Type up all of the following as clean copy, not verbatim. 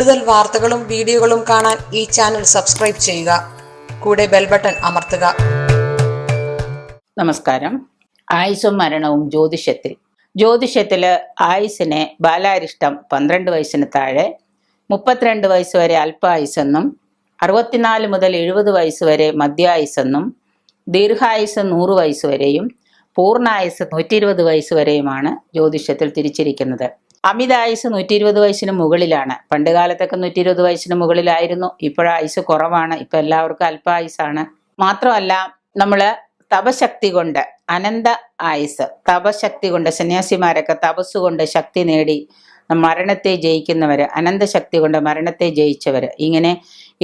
കൂടുതൽ വാർത്തകളും വീഡിയോകളും കാണാൻ ഈ ചാനൽ സബ്സ്ക്രൈബ് ചെയ്യുക. കൂടെ ബെൽ ബട്ടൺ അമർത്തുക. നമസ്കാരം. ആയുസ്സും മരണവും ജ്യോതിഷത്തില് ആയുസ്സിനെ ബാലാരിഷ്ടം 12 വയസ്സിന് താഴെ, 32 വയസ്സ് വരെ അല്പായുസ്സെന്നും, 64 മുതൽ 70 വയസ്സ് വരെ മധ്യായുസ്സെന്നും, ദീർഘായുസ് 100 വയസ്സ് വരെയും പൂർണ്ണായുസ് 120 വയസ്സ് വരെയുമാണ് ജ്യോതിഷത്തിൽ തിരിച്ചിരിക്കുന്നത്. അമിതായുസ് 120 വയസ്സിന് മുകളിലാണ്. പണ്ട് കാലത്തൊക്കെ 120 വയസ്സിന് മുകളിലായിരുന്നു. ഇപ്പോഴായുസ് കുറവാണ്. ഇപ്പൊ എല്ലാവർക്കും അല്പായുസാണ്. മാത്രമല്ല, നമ്മള് തപശക്തി കൊണ്ട് അനന്ത ആയുസ്, തപശക്തി കൊണ്ട് സന്യാസിമാരൊക്കെ തപസ്സുകൊണ്ട് ശക്തി നേടി മരണത്തെ ജയിക്കുന്നവര്, അനന്തശക്തി കൊണ്ട് മരണത്തെ ജയിച്ചവര്, ഇങ്ങനെ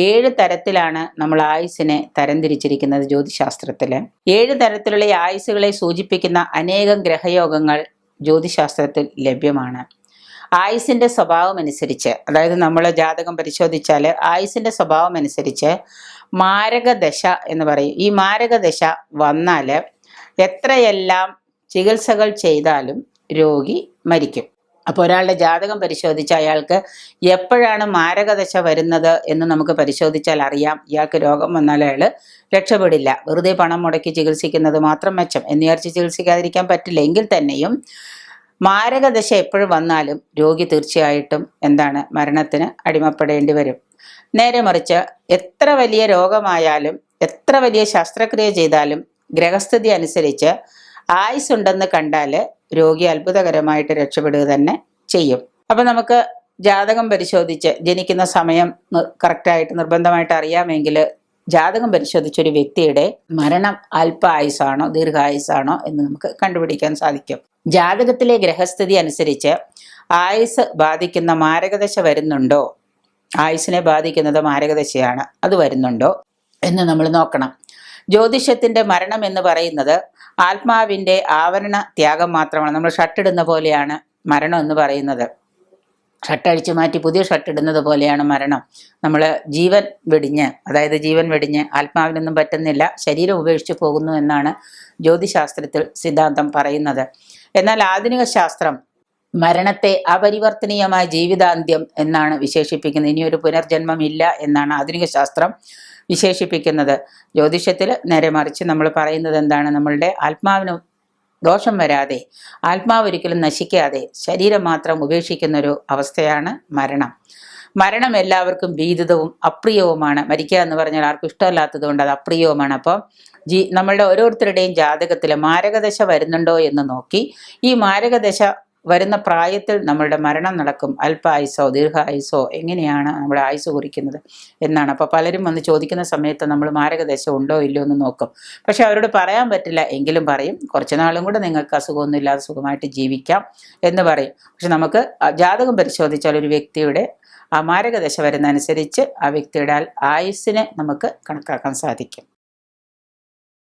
7 തരത്തിലാണ് നമ്മൾ ആയുസ്സിനെ തരംതിരിച്ചിരിക്കുന്നത് ജ്യോതിശാസ്ത്രത്തില്. 7 തരത്തിലുള്ള ആയുസ്സുകളെ സൂചിപ്പിക്കുന്ന അനേകം ഗ്രഹയോഗങ്ങൾ ജ്യോതിശാസ്ത്രത്തിൽ ലഭ്യമാണ്. ആയുസിന്റെ സ്വഭാവം അനുസരിച്ച്, അതായത് നമ്മൾ ജാതകം പരിശോധിച്ചാൽ ആയുസിന്റെ സ്വഭാവം അനുസരിച്ച് മാരകദശ എന്ന് പറയും. ഈ മാരകദശ വന്നാൽ എത്രയെല്ലാം ചികിത്സകൾ ചെയ്താലും രോഗി മരിക്കും. അപ്പോൾ ഒരാളുടെ ജാതകം പരിശോധിച്ച് അയാൾക്ക് എപ്പോഴാണ് മാരകദശ വരുന്നത് എന്ന് നമുക്ക് പരിശോധിച്ചാൽ അറിയാം. ഇയാൾക്ക് രോഗം വന്നാൽ അയാൾ രക്ഷപ്പെടില്ല. വെറുതെ പണം മുടക്കി ചികിത്സിക്കുന്നത് മാത്രം മെച്ചം എന്ന് വിചാരിച്ച് ചികിത്സിക്കാതിരിക്കാൻ പറ്റില്ല. എങ്കിൽ തന്നെയും മാരകദശ എപ്പോഴും വന്നാലും രോഗി തീർച്ചയായിട്ടും മരണത്തിന് അടിമപ്പെടേണ്ടി വരും. നേരെ മറിച്ച് എത്ര വലിയ രോഗമായാലും എത്ര വലിയ ശസ്ത്രക്രിയ ചെയ്താലും ഗ്രഹസ്ഥിതി അനുസരിച്ച് ആയുസ്സുണ്ടെന്ന് കണ്ടാൽ രോഗി അത്ഭുതകരമായിട്ട് രക്ഷപ്പെടുക തന്നെ ചെയ്യും. അപ്പൊ നമുക്ക് ജാതകം പരിശോധിച്ച് ജനിക്കുന്ന സമയം കറക്റ്റായിട്ട് നിർബന്ധമായിട്ട് അറിയാമെങ്കിൽ ജാതകം പരിശോധിച്ച ഒരു വ്യക്തിയുടെ മരണം അല്പ ആയുസാണോ ദീർഘായുസാണോ എന്ന് നമുക്ക് കണ്ടുപിടിക്കാൻ സാധിക്കും. ജാതകത്തിലെ ഗ്രഹസ്ഥിതി അനുസരിച്ച് ആയുസ് ബാധിക്കുന്ന മാരകദശ വരുന്നുണ്ടോ, ആയുസിനെ ബാധിക്കുന്നത് മാരകദശയാണ്, അത് വരുന്നുണ്ടോ എന്ന് നമ്മൾ നോക്കണം. ജ്യോതിഷത്തിന്റെ മരണം എന്ന് പറയുന്നത് ആത്മാവിന്റെ ആവരണ ത്യാഗം മാത്രമാണ്. നമ്മൾ ഷട്ടിടുന്ന പോലെയാണ് മരണം എന്ന് പറയുന്നത്. ഷട്ടഴിച്ചു മാറ്റി പുതിയ ഷട്ടിടുന്നത് പോലെയാണ് മരണം. നമ്മൾ ജീവൻ വെടിഞ്ഞ് ആത്മാവിനൊന്നും പറ്റുന്നില്ല, ശരീരം ഉപേക്ഷിച്ച് പോകുന്നു എന്നാണ് ജ്യോതിശാസ്ത്രത്തിൽ സിദ്ധാന്തം പറയുന്നത്. എന്നാൽ ആധുനിക ശാസ്ത്രം മരണത്തെ അപരിവർത്തനീയമായ ജീവിതാന്ത്യം എന്നാണ് വിശേഷിപ്പിക്കുന്നത്. ഇനിയൊരു പുനർജന്മം ഇല്ല എന്നാണ് ആധുനിക ശാസ്ത്രം വിശേഷിപ്പിക്കുന്നത്. ജ്യോതിഷത്തിൽ നേരെ മറിച്ച് നമ്മൾ പറയുന്നത് നമ്മളുടെ ആത്മാവിന് ദോഷം വരാതെ, ആത്മാവ് ഒരിക്കലും നശിക്കാതെ ശരീരം മാത്രം ഉപേക്ഷിക്കുന്ന ഒരു അവസ്ഥയാണ് മരണം. മരണം എല്ലാവർക്കും ഭീതിതവും അപ്രിയവുമാണ്. മരിക്കുക എന്ന് പറഞ്ഞാൽ ആർക്കും ഇഷ്ടമല്ലാത്തത് കൊണ്ട് അത് അപ്രിയവുമാണ്. അപ്പം നമ്മളുടെ ഓരോരുത്തരുടെയും ജാതകത്തിൽ മാരകദശ വരുന്നുണ്ടോ എന്ന് നോക്കി ഈ മാരകദശ വരുന്ന പ്രായത്തിൽ നമ്മളുടെ മരണം നടക്കും. അല്പായുസോ ദീർഘായുസോ എങ്ങനെയാണ് നമ്മുടെ ആയുസ് കുറിക്കുന്നത് എന്നാണ്. അപ്പോൾ പലരും വന്ന് ചോദിക്കുന്ന സമയത്ത് നമ്മൾ മാരകദശ ഉണ്ടോ ഇല്ലയോ എന്ന് നോക്കും. പക്ഷെ അവരോട് പറയാൻ പറ്റില്ല. എങ്കിലും പറയും കുറച്ച് നാളും കൂടെ നിങ്ങൾക്ക് അസുഖമൊന്നും ഇല്ലാതെ സുഖമായിട്ട് ജീവിക്കാം എന്ന് പറയും. പക്ഷെ നമുക്ക് ജാതകം പരിശോധിച്ചാൽ ഒരു വ്യക്തിയുടെ ആ മാരകദശ വരുന്നതനുസരിച്ച് ആ വ്യക്തിയുടെ ആയുസ്സിനെ നമുക്ക് കണക്കാക്കാൻ സാധിക്കും.